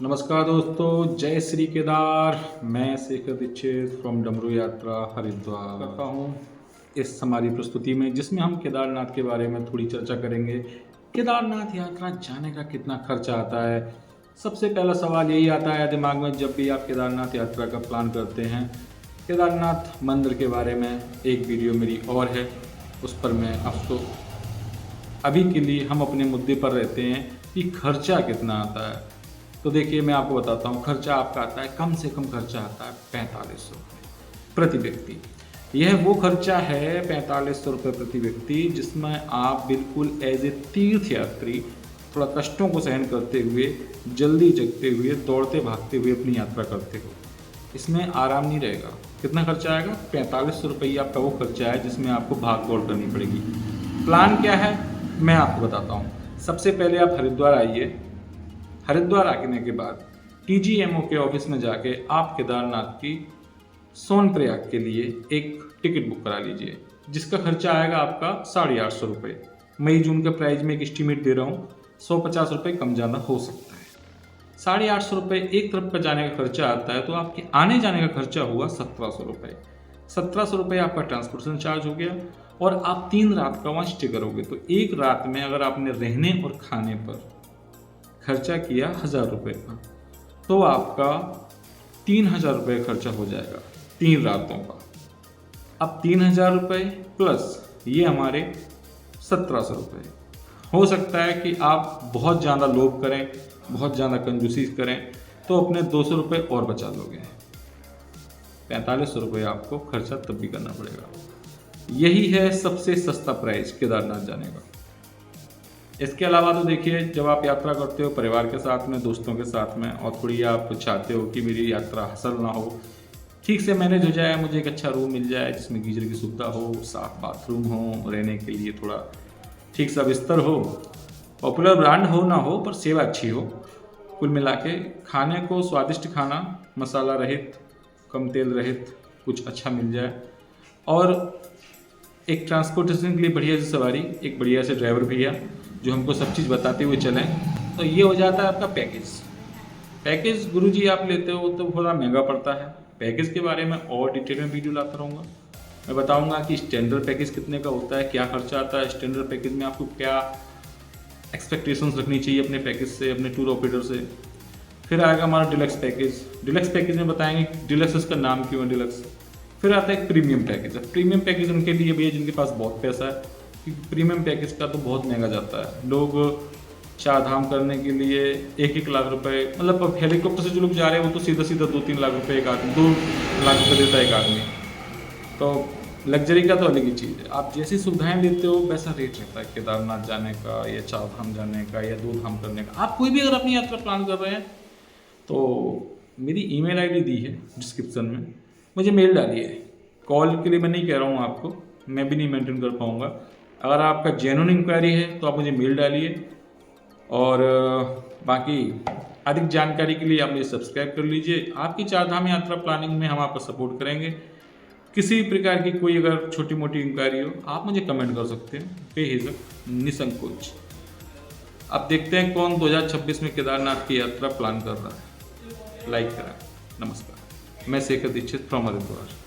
नमस्कार दोस्तों, जय श्री केदार। मैं शेखर दीक्षित फ्रॉम डमरू यात्रा हरिद्वार करता हूँ इस हमारी प्रस्तुति में, जिसमें हम केदारनाथ के बारे में थोड़ी चर्चा करेंगे। केदारनाथ यात्रा जाने का कितना खर्चा आता है। सबसे पहला सवाल यही आता है दिमाग में जब भी आप केदारनाथ यात्रा का प्लान करते हैं। केदारनाथ मंदिर के बारे में एक वीडियो मेरी और है, उस पर मैं आपको अभी के लिए हम अपने मुद्दे पर रहते हैं कि खर्चा कितना आता है। तो देखिए, मैं आपको बताता हूँ। खर्चा आपका आता है, कम से कम खर्चा आता है 4500 रुपये प्रति व्यक्ति। यह वो खर्चा है 4500 रुपये प्रति व्यक्ति, जिसमें आप बिल्कुल एज ए तीर्थ यात्री थोड़ा कष्टों को सहन करते हुए, जल्दी जगते हुए, दौड़ते भागते हुए अपनी यात्रा करते हो। इसमें आराम नहीं रहेगा। कितना खर्चा आएगा? 4500 रुपये आपका वो खर्चा है जिसमें आपको भाग दौड़ करनी पड़ेगी। प्लान क्या है मैं आपको बताता हूँ। सबसे पहले आप हरिद्वार आइए। हरिद्वार आने के बाद TGMO के ऑफिस में जाके आप केदारनाथ की सोनप्रयाग के लिए एक टिकट बुक करा लीजिए, जिसका खर्चा आएगा आपका 850 रुपये। मई जून के प्राइस में एक एस्टीमेट दे रहा हूँ, 150 रुपये कम ज़्यादा हो सकता है। 850 रुपये एक तरफ का जाने का खर्चा आता है, तो आपके आने जाने का खर्चा हुआ 1700 रुपये। 1700 रुपये आपका ट्रांसपोर्टेशन चार्ज हो गया, और आप 3 रात का वहाँ स्टे करोगे। तो एक रात में अगर आपने रहने और खाने पर खर्चा किया 1000 रुपये का, तो आपका 3000 रुपये खर्चा हो जाएगा 3 रातों का। अब 3000 रुपये प्लस ये हमारे 1700 रुपये। हो सकता है कि आप बहुत ज़्यादा लोभ करें, बहुत ज़्यादा कंजूसी करें, तो अपने 200 रुपये और बचा लोगे। 4500 रुपये आपको खर्चा तब भी करना पड़ेगा। यही है सबसे सस्ता प्राइस केदारनाथ जाने का। इसके अलावा तो देखिए, जब आप यात्रा करते हो परिवार के साथ में, दोस्तों के साथ में, और थोड़ी आप चाहते हो कि मेरी यात्रा हसल ना हो, ठीक से मैनेज हो जाए, मुझे एक अच्छा रूम मिल जाए जिसमें गीजर की सुविधा हो, साफ बाथरूम हो, रहने के लिए थोड़ा ठीक सा बिस्तर हो, पॉपुलर ब्रांड हो ना हो पर सेवा अच्छी हो, कुल मिला के खाने को स्वादिष्ट खाना, मसाला रहित, कम तेल रहित कुछ अच्छा मिल जाए, और एक ट्रांसपोर्टेशन के लिए बढ़िया सी सवारी, एक बढ़िया से ड्राइवर भैया जो हमको सब चीज़ बताते हुए चलें, तो ये हो जाता है आपका पैकेज। गुरुजी आप लेते हो तो थोड़ा महंगा पड़ता है। पैकेज के बारे में और डिटेल में वीडियो लाता रहूँगा। मैं बताऊँगा कि स्टैंडर्ड पैकेज कितने का होता है, क्या खर्चा आता है। स्टैंडर्ड पैकेज में आपको क्या एक्सपेक्टेशंस रखनी चाहिए अपने पैकेज से, अपने टूर ऑपरेटर से। फिर आएगा हमारा डिलक्स पैकेज। डिलक्स पैकेज में बताएंगे डिलक्स इसका नाम क्यों है डिलक्स। फिर आता है एक प्रीमियम पैकेज। प्रीमियम पैकेज उनके लिए भैया जिनके पास बहुत पैसा है, क्योंकि प्रीमियम पैकेज का तो बहुत महंगा जाता है। लोग 4 धाम करने के लिए 1-1 लाख रुपए, मतलब अब हेलीकॉप्टर से जो लोग जा रहे हैं वो तो सीधा 2-3 लाख रुपए एक आदमी, 2 लाख रुपए देता है एक आदमी। तो लग्जरी का तो अलग ही चीज़ है। आप जैसी सुविधाएं लेते हो वैसा रेट रहता है केदारनाथ जाने का, या 4 धाम जाने का, या 2 धाम करने का। आप कोई भी अगर अपनी यात्रा प्लान कर रहे हैं तो मेरी ईमेल आईडी दी है डिस्क्रिप्शन में, मुझे मेल डालिए। कॉल के लिए मैं नहीं कह रहा हूँ आपको, मैं भी नहीं मेंटेन कर पाऊँगा। अगर आपका जेन्युइन इंक्वायरी है तो आप मुझे मेल डालिए, और बाकी अधिक जानकारी के लिए आप मुझे सब्सक्राइब कर लीजिए। आपकी 4 धाम यात्रा प्लानिंग में हम आपका सपोर्ट करेंगे। किसी भी प्रकार की कोई अगर छोटी मोटी इंक्वायरी हो आप मुझे कमेंट कर सकते हैं, बेहिचक, निसंकोच। अब देखते हैं कौन 2026 में केदारनाथ की यात्रा प्लान कर रहा है। लाइक करें। नमस्कार, मैं शेखर दीक्षित फ्रॉम हरिद्वार।